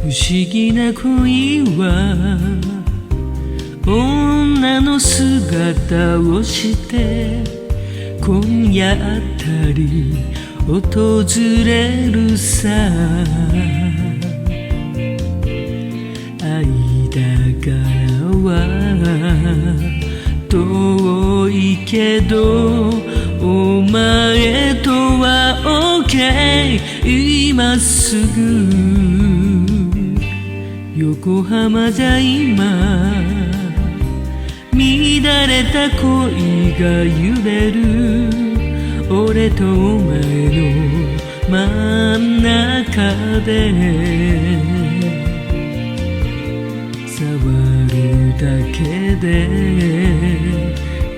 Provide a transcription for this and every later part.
不思議な恋は女の姿をして今夜あたり訪れるさ。愛だからは遠いけどお前とは OK。 今すぐ横浜じゃ今乱れた恋が揺れる。俺とお前の真ん中で触るだけで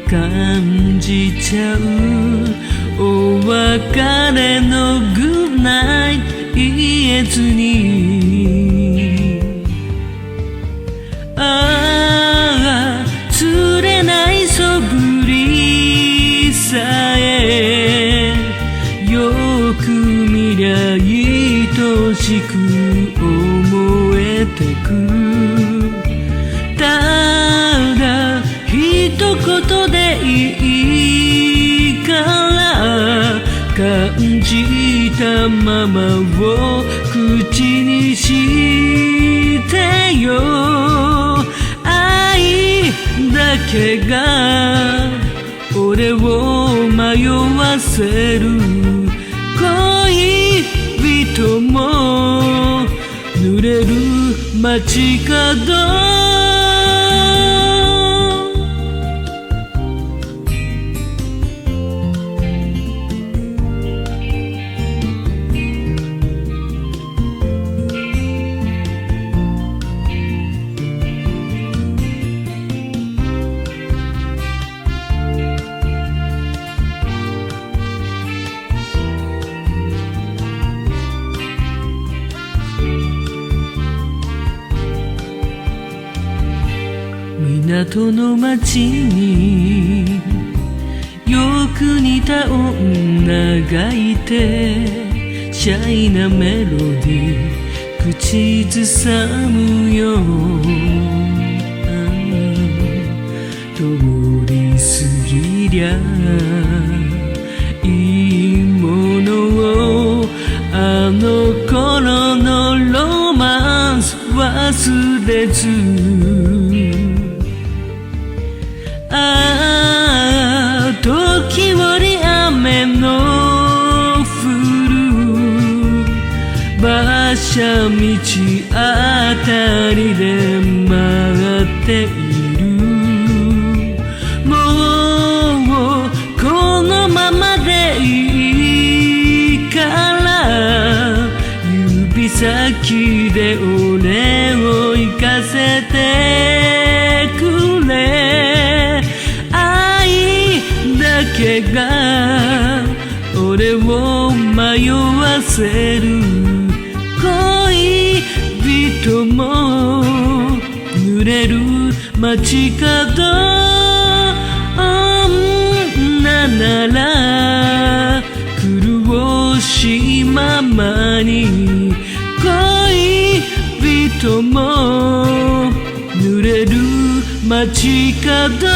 感じちゃう。お別れのグッナイト言えずに、ああ釣れないそぶりさえよく見りゃ愛しく思えてく。ただ一言でいいから感じたままを口にしてよ。愛だけが俺を迷わせる。恋人も濡れる街角。港の街によく似た女がいてシャイなメロディー口ずさむよ。通り過ぎりゃいいものをあの頃のロマンス忘れず。ああ時折雨の降る馬車道あたりで待っている。もうこのままでいいから指先で俺を行かせてくれ。だけが俺を迷わせる。恋人も濡れる街角。女なら苦しいままに恋人も濡れる街角。